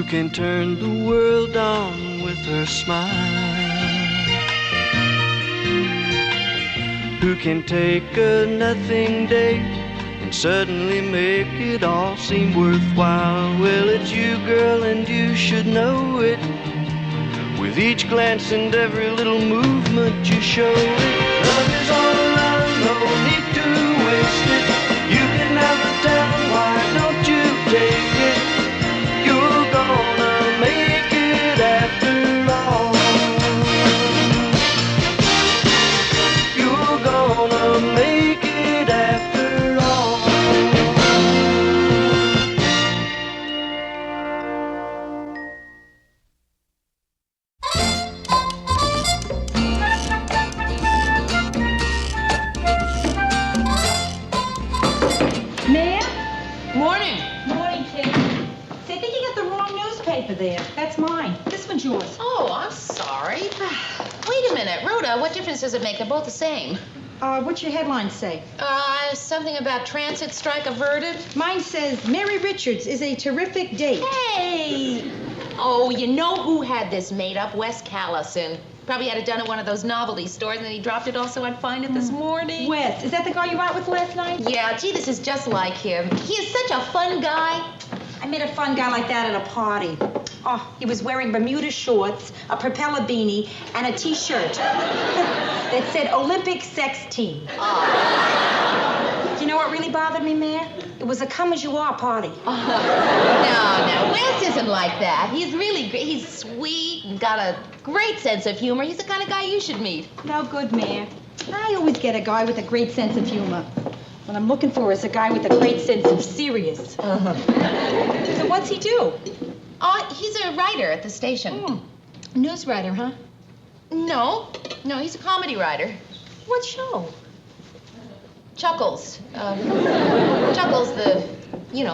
who can turn the world on with her smile, who can take a nothing day and suddenly make it all seem worthwhile. Well, it's you, girl, and you should know it. With each glance and every little movement you show it. Love is all around, no need to waste it. You can have the town, why don't you take it? You're gonna make it after all. You're gonna make it after all. There. That's mine. This one's yours. Oh, I'm sorry. Wait a minute. Rhoda, what difference does it make? They're both the same. What's your headline say? Something about transit strike averted. Mine says, Mary Richards is a terrific date. Hey! Oh, you know who had this made up? Wes Callison. Probably had it done at one of those novelty stores, and then he dropped it off so I'd find it this morning. Wes, is that the guy you were out with last night? Yeah, gee, this is just like him. He is such a fun guy. I met a fun guy like that at a party. Oh, he was wearing Bermuda shorts, a propeller beanie, and a T-shirt that said Olympic Sex Team. Oh. Do you know what really bothered me, Mayor? It was a come-as-you-are party. No, Wes isn't like that. He's really great. He's sweet and got a great sense of humor. He's the kind of guy you should meet. No good, Mayor. I always get a guy with a great sense of humor. What I'm looking for is a guy with a great sense of serious. So what's he do? He's a writer at the station. News writer, huh? No, he's a comedy writer. What show? Chuckles. Chuckles the,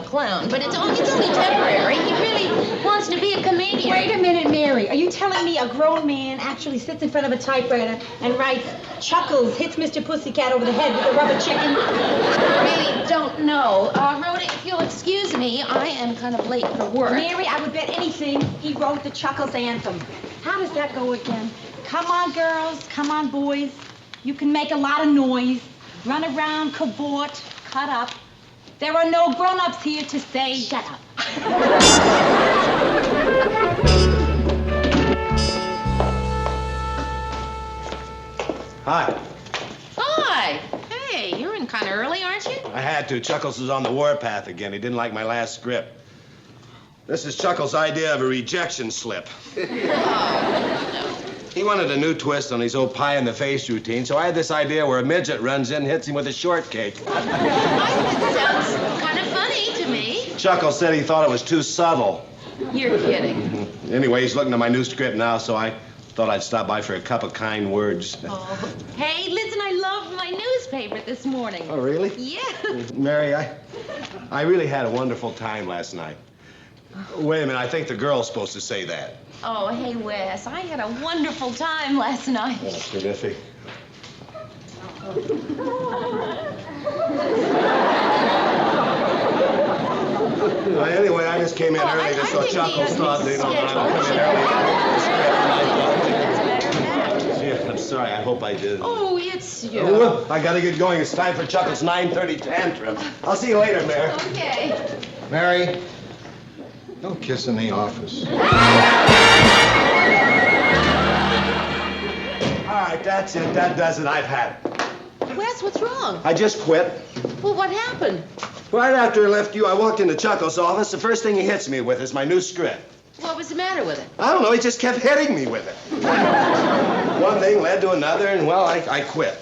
clown. But it's only temporary. He really wants to be a comedian. Wait a minute, Mary. Are you telling me a grown man actually sits in front of a typewriter and writes, Chuckles hits Mr. Pussycat over the head with a rubber chicken? I really don't know. Rhoda, if you'll excuse me, I am kind of late for work. Mary, I would bet anything he wrote the Chuckles anthem. How does that go again? Come on, girls. Come on, boys. You can make a lot of noise. Run around, cavort, cut up. There are no grown-ups here to say, shut up. Hi. Hi. Hey, you're in kind of early, aren't you? I had to. Chuckles was on the warpath again. He didn't like my last script. This is Chuckles' idea of a rejection slip. He wanted a new twist on his old pie-in-the-face routine, so I had this idea where a midget runs in and hits him with a shortcake. That sounds kind of funny to me. Chuckles said he thought it was too subtle. You're kidding. Anyway, he's looking at my new script now, so I thought I'd stop by for a cup of kind words. Oh. Hey, listen, I loved my newspaper this morning. Oh, really? Yeah. Mary, I really had a wonderful time last night. Wait a minute, I think the girl's supposed to say that. Oh, hey, Wes, I had a wonderful time last night. That's terrific. Anyway, I just came in early just so Chuckles thought they don't come in early. Gee, I'm sorry, I hope I did. Oh, it's you. Well, I gotta get going. It's time for Chuckles' 9:30 tantrum. I'll see you later, Mary. Okay. Mary, no kiss in the office. All right, that's it. That does it. I've had it. Wes, what's wrong? I just quit. Well, what happened? Right after I left you, I walked into Chuckles' office. The first thing he hits me with is my new script. What was the matter with it? I don't know. He just kept hitting me with it. One thing led to another, and, well, I quit.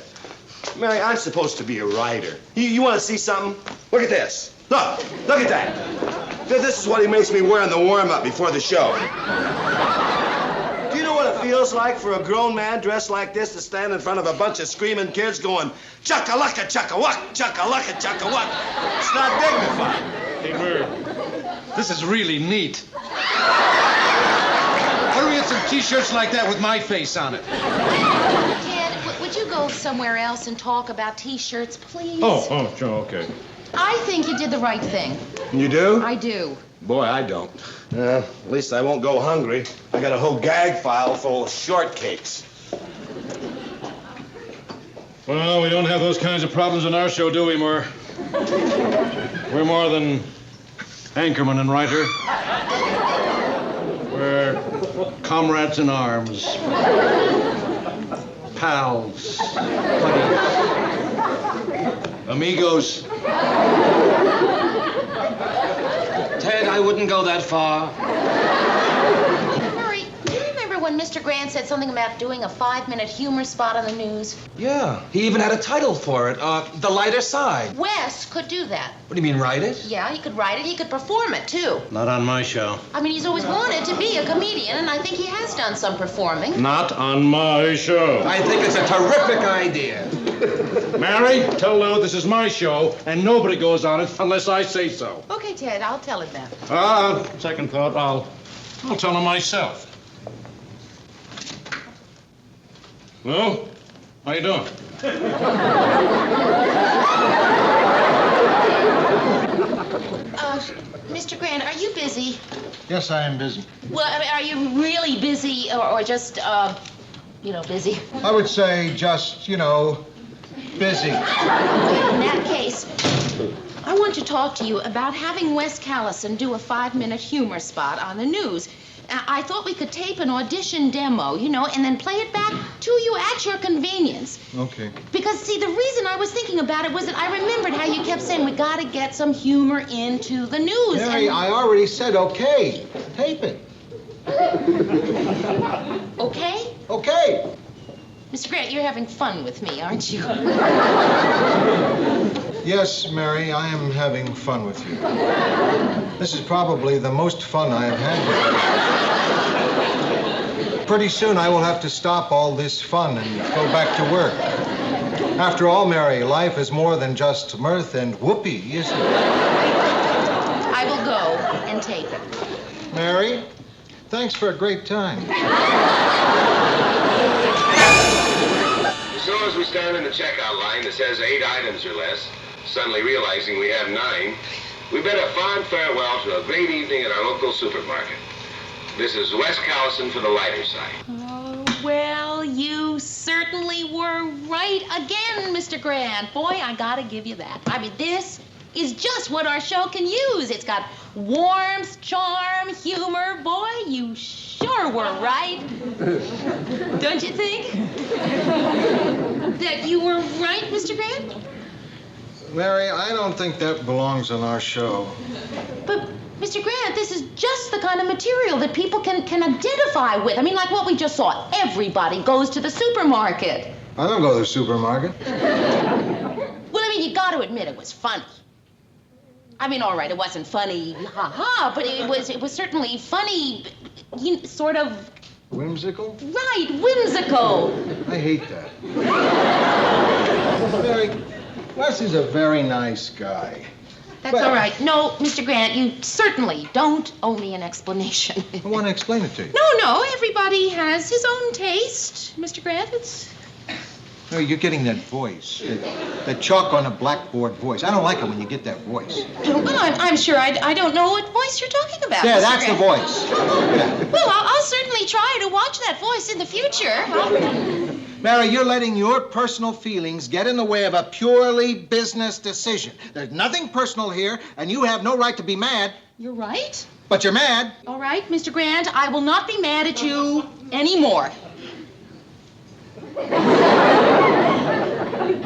Mary, I'm supposed to be a writer. You want to see something? Look at this. Look at that. This is what he makes me wear in the warm-up before the show. Do you know what it feels like for a grown man dressed like this to stand in front of a bunch of screaming kids going, chugga-lucka, chugga-wuck, chugga-lucka, chugga-wuck? It's not dignified. Hey, Merv, this is really neat. Why don't we get some T-shirts like that with my face on it? Ted, would you go somewhere else and talk about T-shirts, please? Oh, sure, okay. I think you did the right thing. You do? I do. Boy, I don't. At least I won't go hungry. I got a whole gag file full of shortcakes. Well, we don't have those kinds of problems in our show, do we, Murr? We're more than anchorman and writer. We're comrades in arms. Pals. Buddies. Amigos. Ted, I wouldn't go that far. Murray, do you remember when Mr. Grant said something about doing a 5-minute humor spot on the news? Yeah, he even had a title for it, The Lighter Side. Wes could do that. What do you mean, write it? Yeah, he could write it. He could perform it, too. Not on my show. I mean, he's always wanted to be a comedian, and I think he has done some performing. Not on my show. I think it's a terrific idea. Mary, tell Lou this is my show, and nobody goes on it unless I say so. Okay, Ted, I'll tell him that. Second thought, I'll tell him myself. Lou, how you doing? Mr. Grant, are you busy? Yes, I am busy. Well, I mean, are you really busy or just, busy? I would say just, busy. In that case, I want to talk to you about having Wes Callison do a 5-minute humor spot on the news. I thought we could tape an audition demo, and then play it back to you at your convenience. Okay. Because, see, the reason I was thinking about it was that I remembered how you kept saying we got to get some humor into the news. Mary, I already said okay. Tape it. Okay? Okay. Mr. Grant, you're having fun with me, aren't you? Yes, Mary, I am having fun with you. This is probably the most fun I have had with you. Pretty soon I will have to stop all this fun and go back to work. After all, Mary, life is more than just mirth and whoopee, isn't it? I will go and tape it. Mary, thanks for a great time. As soon as we stand in the checkout line that says 8 items or less, suddenly realizing we have 9, we bid a fond farewell to a great evening at our local supermarket. This is Wes Callison for the lighter side. Oh, well, you certainly were right again, Mr. Grant. Boy, I gotta give you that. I mean, this is just what our show can use. It's got warmth, charm, humor. Boy, you sure were right. Don't you think? That you were right, Mr. Grant? Mary, I don't think that belongs on our show. But, Mr. Grant, this is just the kind of material that people can identify with. I mean, like what we just saw. Everybody goes to the supermarket. I don't go to the supermarket. Well, I mean, you got to admit it was funny. I mean, all right, it wasn't funny, ha-ha, but it was certainly funny, sort of... Whimsical? Right, whimsical. I hate that. Mary, Wes is a very nice guy. That's all right. No, Mr. Grant, you certainly don't owe me an explanation. I want to explain it to you. No, everybody has his own taste, Mr. Grant. It's... No, you're getting that voice, the chalk on a blackboard voice. I don't like it when you get that voice. Well, I'm sure I don't know what voice you're talking about. Yeah, Mr. that's Grant. the voice. Yeah. Well, I'll certainly try to watch that voice in the future. Mary, you're letting your personal feelings get in the way of a purely business decision. There's nothing personal here, and you have no right to be mad. You're right. But you're mad. All right, Mr. Grant, I will not be mad at you anymore.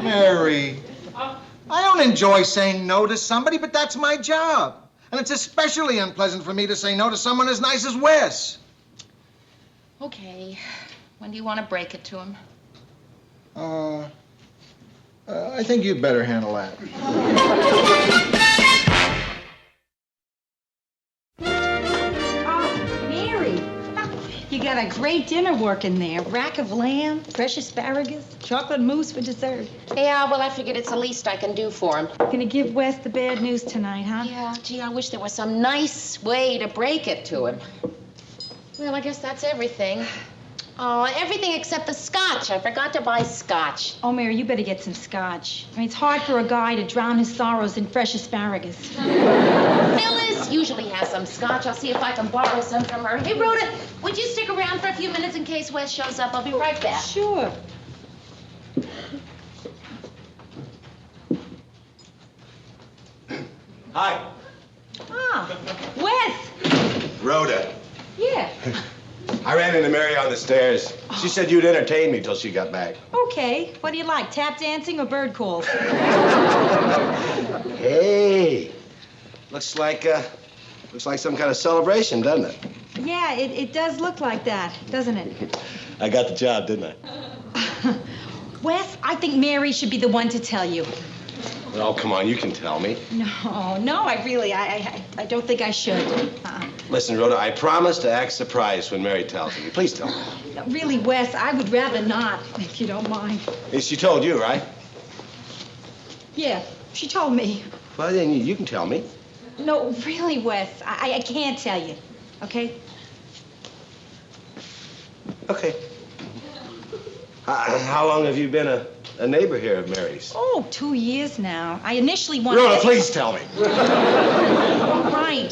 Mary, I don't enjoy saying no to somebody, but that's my job. And it's especially unpleasant for me to say no to someone as nice as Wes. Okay. When do you want to break it to him? I think you'd better handle that. Mary, you got a great dinner working there. Rack of lamb, fresh asparagus, chocolate mousse for dessert. Yeah, well, I figured it's the least I can do for him. Gonna give Wes the bad news tonight, huh? Yeah, gee, I wish there was some nice way to break it to him. Well, I guess that's everything. Oh, everything except the scotch. I forgot to buy scotch. Oh, Mary, you better get some scotch. I mean, it's hard for a guy to drown his sorrows in fresh asparagus. Phyllis usually has some scotch. I'll see if I can borrow some from her. Hey, Rhoda, would you stick around for a few minutes in case Wes shows up? I'll be right back. Sure. Hi. Ah, Wes. Rhoda. Yeah. I ran into Mary on the stairs. She said you'd entertain me till she got back. Okay. What do you like, tap dancing or bird calls? Hey. Looks like some kind of celebration, doesn't it? Yeah, it does look like that, doesn't it? I got the job, didn't I? Wes, I think Mary should be the one to tell you. Oh, come on, you can tell me. No, I don't think I should. Listen, Rhoda, I promise to act surprised when Mary tells me. Please tell me. No, really, Wes, I would rather not, if you don't mind. She told you, right? Yeah, she told me. Well, then you can tell me. No, really, Wes, I can't tell you, okay? Okay. How long have you been a neighbor here of Mary's? Oh, 2 years now. I initially wanted... Rhoda, please tell me. All right.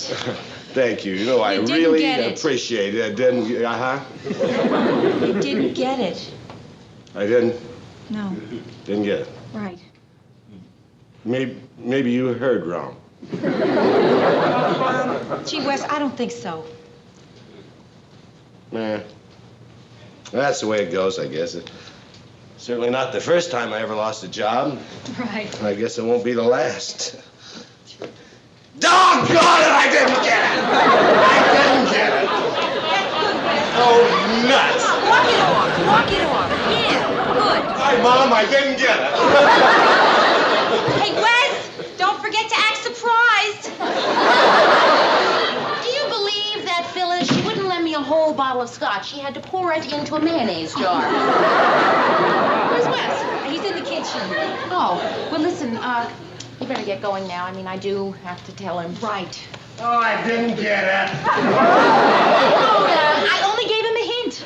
Thank you. You know, I You didn't really get it. appreciate it. I didn't, You didn't get it. I didn't No, get it. right. Maybe you heard wrong. Gee, Wes, I don't think so. Nah. That's the way it goes, I guess. Certainly not the first time I ever lost a job. Right. I guess it won't be the last. Doggone it, I didn't get it! I didn't get it! Oh, nuts! Walk it off. Yeah, good. Hi, Mom, I didn't get it. Hey, Wes, don't forget to act surprised. Do you believe that, Phyllis? She wouldn't lend me a whole bottle of scotch. She had to pour it into a mayonnaise jar. Where's Wes? He's in the kitchen. Oh, well, listen, you better get going now. I mean, I do have to tell him. Right. Oh, I didn't get it. I only gave him a hint.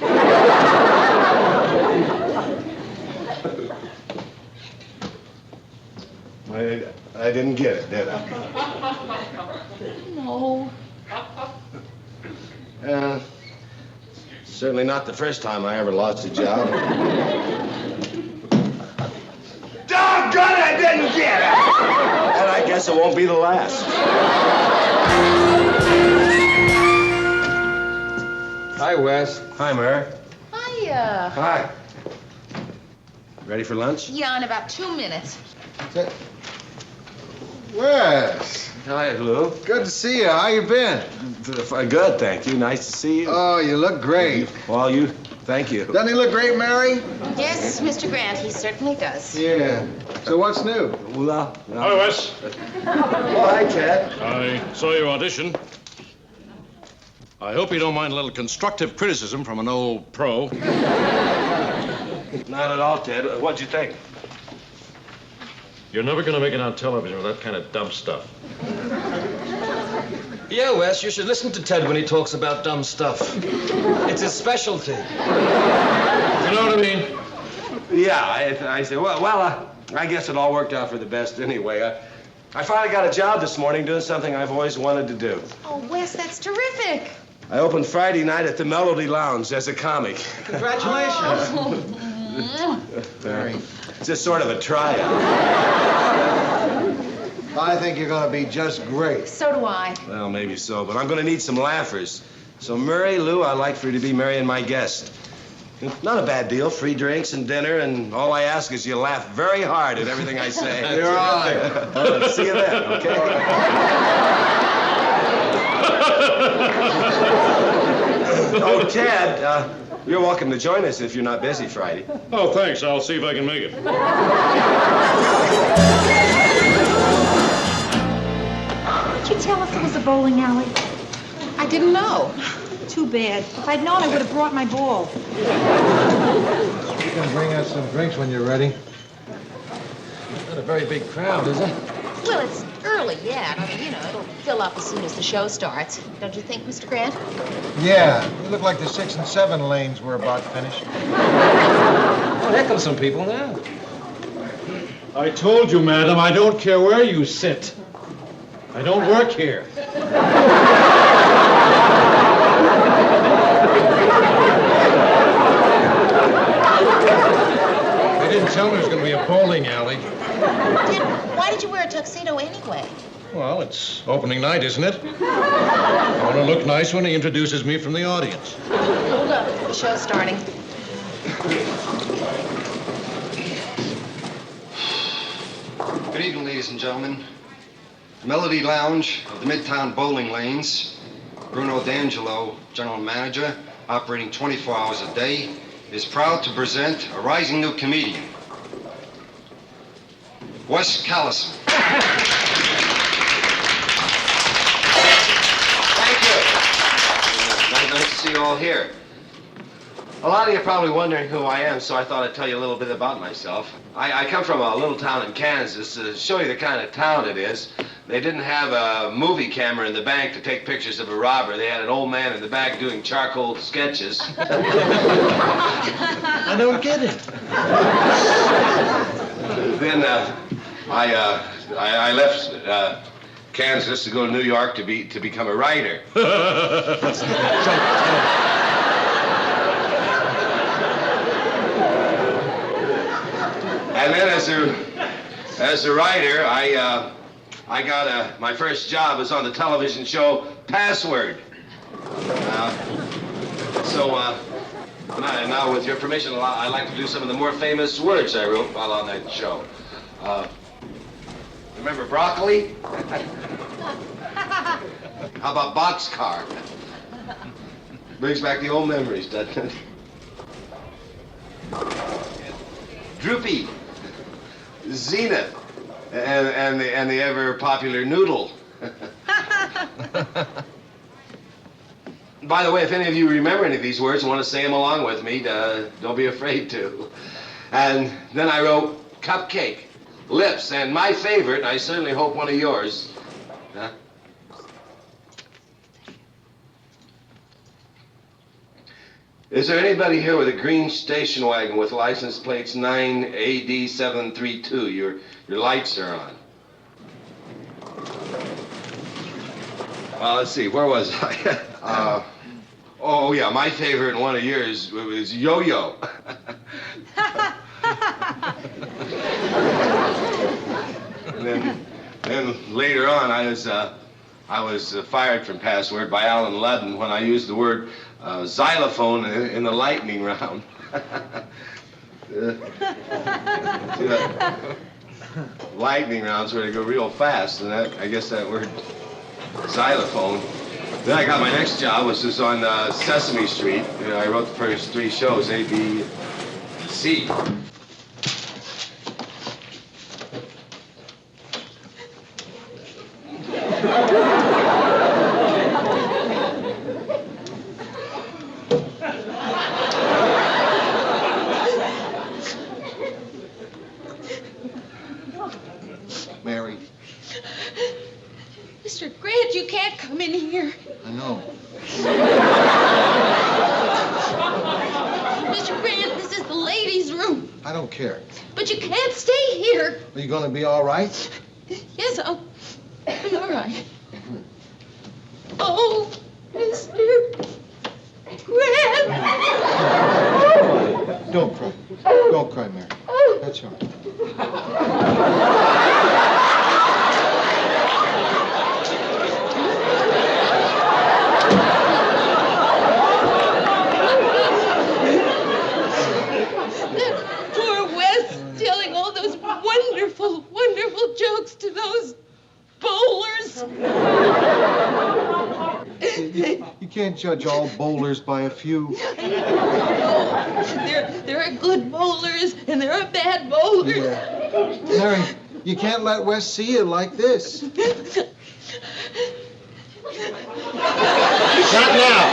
I didn't get it, did I? No. Certainly not the first time I ever lost a job. Doggone it, I didn't get it! And I guess it won't be the last. Hi, Wes. Hi, Mary. Hiya. Hi. Ready for lunch? Yeah, in about 2 minutes. Wes, Hi, Lou. good to see you. How you been? Good, thank you. Nice to see you. Oh, you look great. Well, thank you. Doesn't he look great, Mary? Yes, Mr. Grant, he certainly does. Yeah. So what's new? Well, Hi, Wes. Oh, hi, Ted. I saw your audition. I hope you don't mind a little constructive criticism from an old pro. Not at all, Ted. What'd you think? You're never going to make it on television with that kind of dumb stuff. Yeah, Wes, you should listen to Ted when he talks about dumb stuff. It's his specialty. You know what I mean? Yeah, I say, I guess it all worked out for the best anyway. I finally got a job this morning doing something I've always wanted to do. Oh, Wes, that's terrific. I opened Friday night at the Melody Lounge as a comic. Congratulations. It's just sort of a tryout. I think you're going to be just great. So do I. Well, maybe so, but I'm going to need some laughers. So, Murray, Lou, I'd like for you to be marrying my guest. Not a bad deal. Free drinks and dinner, and all I ask is you laugh very hard at everything I say. You're on. See you then, okay? Oh, Ted, you're welcome to join us if you're not busy Friday. Oh, thanks. I'll see if I can make it. Did you tell us it was a bowling alley? I didn't know. Too bad. If I'd known, I would have brought my ball. You can bring us some drinks when you're ready. Not a very big crowd, is it? Well, it's early. really yet. I mean, you know, it'll fill up as soon as the show starts. Don't you think, Mr. Grant? Yeah, it looked like the 6 and 7 lanes were about finished. Oh, here come some people now. I told you, madam, I don't care where you sit. I don't work here. They didn't tell me there was going to be a bowling alley. Why did you wear a tuxedo anyway? Well, it's opening night, isn't it? I want to look nice when he introduces me from the audience. Hold up. The show's starting. Good evening, ladies and gentlemen. Melody Lounge of the Midtown Bowling Lanes, Bruno D'Angelo, general manager, operating 24 hours a day, is proud to present a rising new comedian, Wes Callison. Thank you. Nice to see you all here. A lot of you are probably wondering who I am, so I thought I'd tell you a little bit about myself. I come from a little town in Kansas. To show you the kind of town it is, they didn't have a movie camera in the bank to take pictures of a robber. They had an old man in the back doing charcoal sketches. I don't get it. Then I left Kansas to go to New York to become a writer. And then as a writer, I got my first job was on the television show Password. Now with your permission, I'd like to do some of the more famous words I wrote while on that show. Remember broccoli? How about boxcar? Brings back the old memories, doesn't it? Droopy. Zenith. And the ever popular noodle. By the way, if any of you remember any of these words and want to say them along with me, don't be afraid to. And then I wrote cupcake, lips, and my favorite, and I certainly hope one of yours. Huh? Is there anybody here with a green station wagon with license plates 9AD732? Your lights are on. Let's see, where was I? Oh, yeah, my favorite and one of yours was Yo-Yo. Then later on, I was fired from Password by Alan Ludden when I used the word xylophone in the lightning round. See that? Lightning rounds where they go real fast, and I guess that word xylophone. Then I got my next job, which was on Sesame Street. I wrote the first 3 shows, A, B, C. Mary, Mr. Grant, you can't come in here. I know. Mr. Grant, this is the ladies' room. I don't care. But you can't stay here. Are you going to be all right? Yes, I'll be all right. Oh, Mr. Grant. Don't cry. Don't cry, Mary. That's all right. Poor Wes telling all those wonderful, wonderful jokes to those bowlers. You can't judge all bowlers by a few. There are good bowlers and there are bad bowlers. Yeah. Mary, you can't let Wes see you like this. Not now.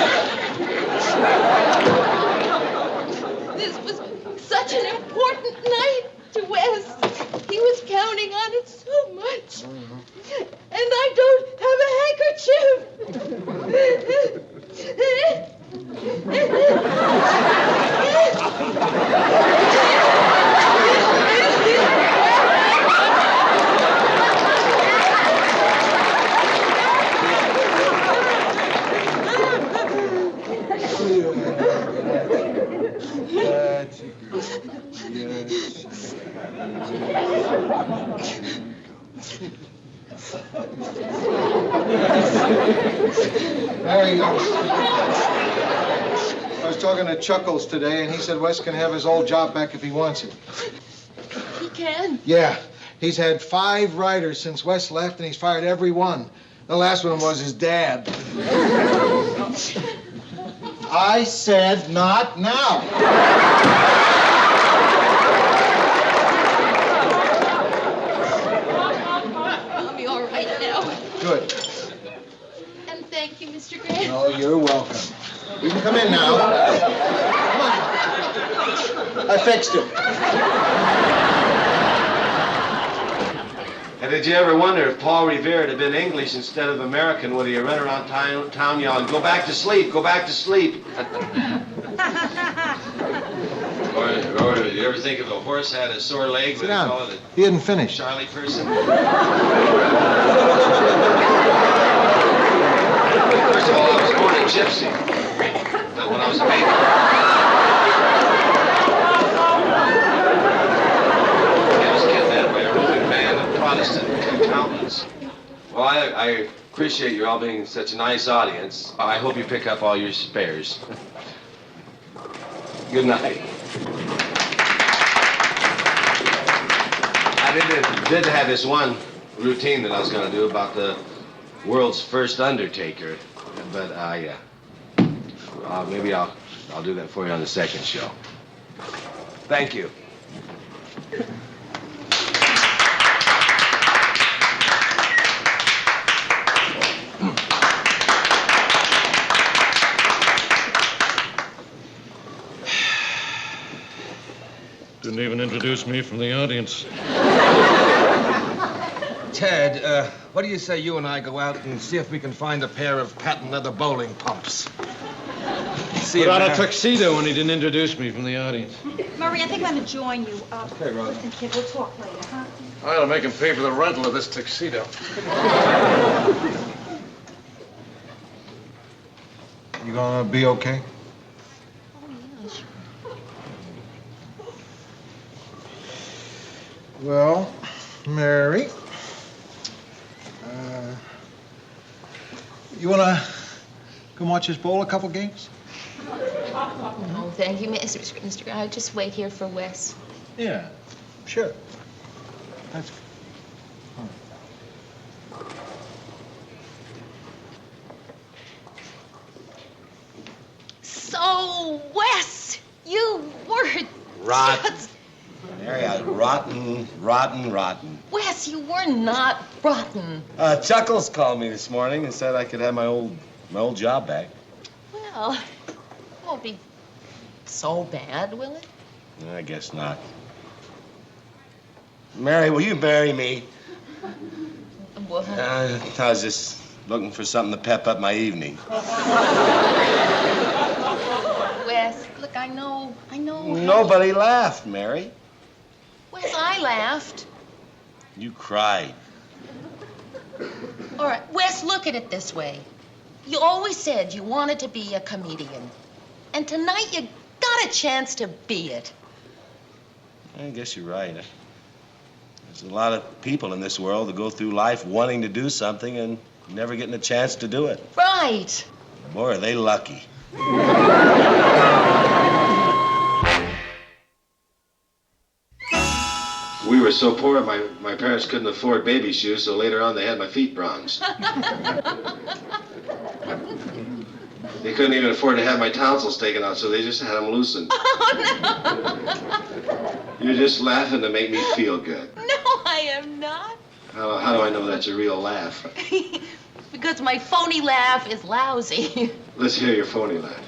This was such an important night to Wes. He was counting on it so much. There you go. I was talking to Chuckles today, and he said Wes can have his old job back if he wants it. He can. Yeah. He's had 5 writers since Wes left, and he's fired every one. The last one was his dad. I said not now. I'll be all right now. Good. And thank you, Mr. Grant. Oh, you're welcome. You can come in now. Come on. I fixed it. And did you ever wonder if Paul Revere had been English instead of American, would he have run around town yelling, "Go back to sleep, go back to sleep"? or you ever think if a horse had a sore leg, would Sit they down. call it He didn't finish. a Charlie person? First of all, I was born a gypsy. But when I was a baby... Protestant accountants. Well, I appreciate you all being such a nice audience. I hope you pick up all your spares. Good night. I did have this one routine that I was going to do about the world's first undertaker, but maybe I'll do that for you on the second show. Thank you. Didn't even introduce me from the audience. Ted, what do you say you and I go out and see if we can find a pair of patent leather bowling pumps? Put on a tuxedo when he didn't introduce me from the audience. Murray, I think I'm going to join you. Okay, Rod. Listen, kid, we'll talk later, huh? I ought to make him pay for the rental of this tuxedo. You gonna be okay? Oh, yeah, sure. Well, Mary, you wanna come watch us bowl a couple games? No, thank you, Mr. Grant. I'll just wait here for Wes. Yeah, sure. That's So, Wes, you were Rotten. just... Mary, I was rotten. Wes, you were not rotten. Chuckles called me this morning and said I could have my old job back. Well, it won't be so bad, will it? I guess not. Mary, will you marry me? What? I was just looking for something to pep up my evening. Wes, look, I know. Nobody laughed, Mary. Wes, I laughed. You cried. All right, Wes, look at it this way. You always said you wanted to be a comedian. And tonight you got a chance to be it. I guess you're right. There's a lot of people in this world that go through life wanting to do something and never getting a chance to do it. Right. Boy, are they lucky. We were so poor, my parents couldn't afford baby shoes, so later on they had my feet bronzed. They couldn't even afford to have my tonsils taken out, so they just had them loosened. Oh, no. You're just laughing to make me feel good. No, I am not. How do I know that's a real laugh? Because my phony laugh is lousy. Let's hear your phony laugh.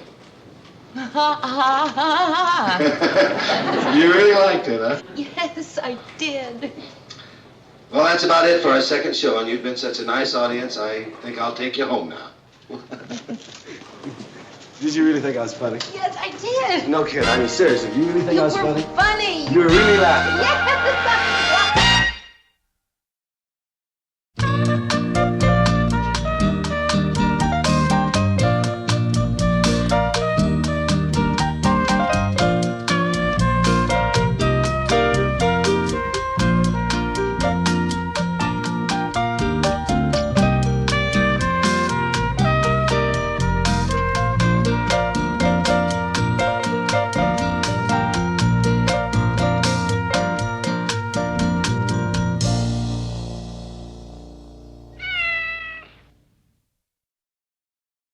Ha, ha, ha, ha. You really liked it, huh? Yes, I did. Well, that's about it for our second show, and you've been such a nice audience, I think I'll take you home now. Did you really think I was funny? Yes, I did. No kid, I mean seriously, you really think I was You were funny? funny. You were really laughing. Yes.